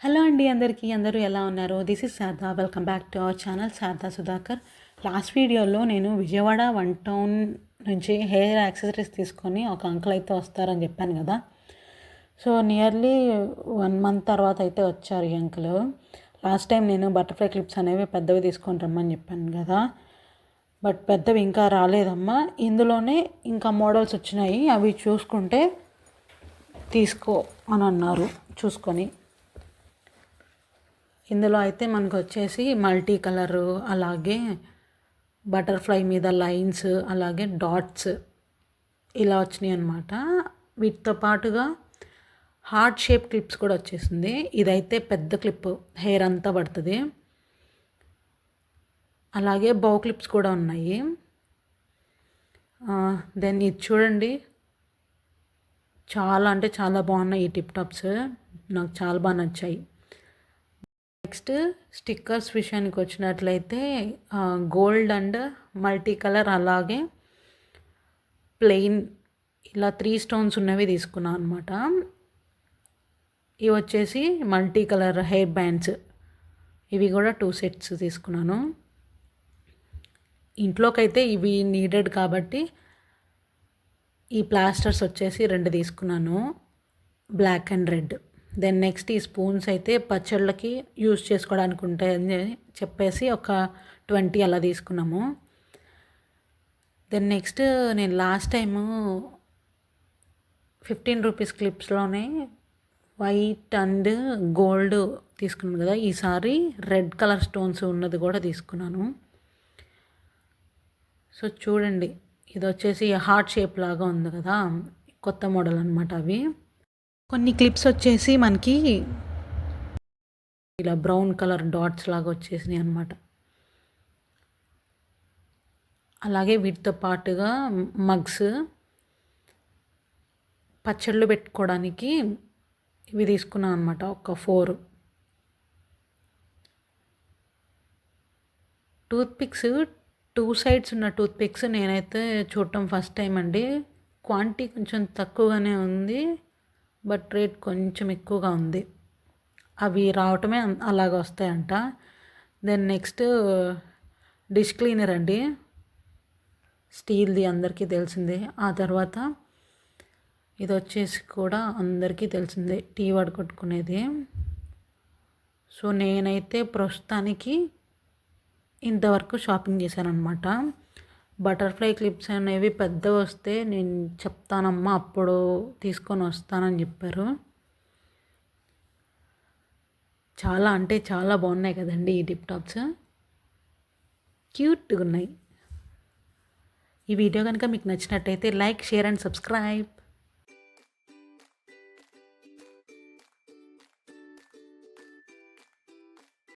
Hello అండి అందరికీ. అందరూ ఎలా ఉన్నారు? This is Sharada. Welcome back to our channel Sharada Sudhakar. Last వీడియోలో నేను విజయవాడ వన్ టౌన్ నుంచి హెయిర్ యాక్సెసరీస్ తీసుకొని ఒక అంకుల్ అయితే వస్తారని చెప్పాను కదా. సో నియర్లీ 1 మంత్ తర్వాత అయితే వచ్చారు ఈ అంకుల్. లాస్ట్ టైం నేను బటర్ఫ్లై క్లిప్స్ అనేవి పెద్దవి తీసుకొని రమ్మని చెప్పాను కదా, బట్ పెద్దవి ఇంకా రాలేదమ్మా. ఇందులోనే ఇంకా మోడల్స్ వచ్చినాయి, అవి చూసుకుంటే తీసుకో అని అన్నారు. చూసుకొని ఇందులో అయితే మనకు వచ్చేసి మల్టీ కలరు, అలాగే బటర్ఫ్లై మీద లైన్స్, అలాగే డాట్స్ ఇలా వచ్చినాయి అన్నమాట. వీటితో పాటుగా హార్ట్ షేప్ క్లిప్స్ కూడా వచ్చేసింది. ఇదైతే పెద్ద క్లిప్, హెయిర్ అంతా పడుతుంది. అలాగే బౌ క్లిప్స్ కూడా ఉన్నాయి. దెన్ ఇది చూడండి, చాలా అంటే చాలా బాగున్నాయి ఈ టిప్ టాప్స్, నాకు చాలా బాగా నచ్చాయి. నెక్స్ట్ స్టిక్కర్స్ విషయానికి వచ్చినట్లయితే గోల్డ్ అండ్ మల్టీ కలర్, అలాగే ప్లెయిన్ ఇలా 3 స్టోన్స్ ఉన్నవి తీసుకున్నాను అనమాట. ఇవి వచ్చేసి మల్టీ కలర్ హెయిర్ బ్యాండ్స్, ఇవి కూడా 2 సెట్స్ తీసుకున్నాను. ఇంట్లోకైతే ఇవి నీడెడ్ కాబట్టి ఈ ప్లాస్టర్స్ వచ్చేసి 2 తీసుకున్నాను, black and red. Then next ఈ స్పూన్స్ అయితే పచ్చళ్ళకి యూజ్ చేసుకోవడానికి ఉంటాయని చెప్పేసి ఒక 20 అలా తీసుకున్నాము. దెన్ నెక్స్ట్ నేను లాస్ట్ టైము 15 రూపీస్ క్లిప్స్లోనే వైట్ అండ్ గోల్డ్ తీసుకున్నాను కదా, ఈసారి రెడ్ కలర్ స్టోన్స్ ఉన్నది కూడా తీసుకున్నాను. సో చూడండి, ఇది వచ్చేసి హార్ట్ షేప్ లాగా ఉంది కదా, కొత్త మోడల్ అనమాట. అవి కొన్ని క్లిప్స్ వచ్చేసి మనకి ఇలా బ్రౌన్ కలర్ డాట్స్ లాగా వచ్చేసినాయి అనమాట. అలాగే వీటితో పాటుగా మగ్స్, పచ్చళ్ళు పెట్టుకోవడానికి ఇవి తీసుకున్నాను అనమాట, ఒక 4. టూత్పిక్స్, 2 సైడ్స్ ఉన్న టూత్పిక్స్ నేనైతే చూడటం ఫస్ట్ టైం అండి. క్వాంటిటీ కొంచెం తక్కువగానే ఉంది, బట్ రేట్ కొంచెం ఎక్కువగా ఉంది. అవి రావటమే అలాగ వస్తాయంట. దెన్ నెక్స్ట్ డిష్ క్లీనర్ అండి, స్టీల్ది, అందరికీ తెలిసిందే. ఆ తర్వాత ఇది వచ్చేసి కూడా అందరికీ తెలిసిందే, టీ వడగొట్టుకునేది. సో నేనైతే ప్రస్తుతానికి ఇంతవరకు షాపింగ్ చేశాను అనమాట. బటర్ఫ్లై క్లిప్స్ అనేవి పెద్దవి వస్తే నేను చెప్తానమ్మా, అప్పుడు తీసుకొని వస్తానని చెప్పారు. చాలా అంటే చాలా బాగున్నాయి కదండి ఈ టిప్ టాప్స్, క్యూట్గా ఉన్నాయి. ఈ వీడియో కనుక మీకు నచ్చినట్టయితే లైక్, షేర్ అండ్ సబ్స్క్రైబ్.